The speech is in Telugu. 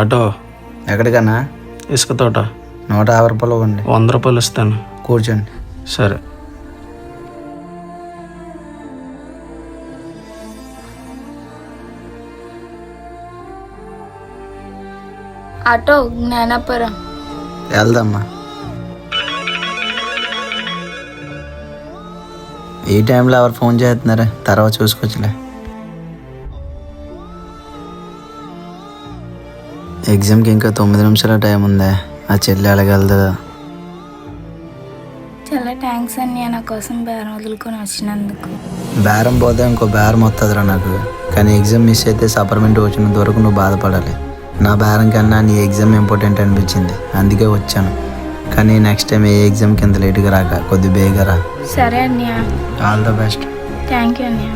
ఆటో. ఎక్కడికన్నా? ఇసుక తోట. 150 రూపాయలు ఇవ్వండి. 100 రూపాయలు ఇస్తాను. కూర్చోండి. సరే. ఆటో జ్ఞానపురం. వెళ్దమ్మా. ఈ టైంలో ఎవరు ఫోన్ చేస్తున్నారా? తర్వాత చూసుకోవచ్చులే. ఎగ్జామ్కి ఇంకా 9 నిమిషాల టైం ఉందే. ఆ చెల్లి అడగలదా? చాలా థ్యాంక్స్ అన్నయ్య, నా కోసం బేరం వదులుకొని వచ్చినందుకు. బేరం పోతే ఇంకో బేరం వస్తుందిరా నాకు. కానీ ఎగ్జామ్ మిస్ అయితే సప్లిమెంట్ వచ్చినంత వరకు నువ్వు బాధపడాలి. నా బేరం కన్నా నీ ఎగ్జామ్ ఇంపార్టెంట్ అనిపించింది, అందుకే వచ్చాను. కానీ నెక్స్ట్ టైం ఏ ఎగ్జామ్కి ఇంత లేట్గా రాక కొద్ది బేగా రా. సరే అన్నయ్య. All the best. Thank you అన్నయ్య.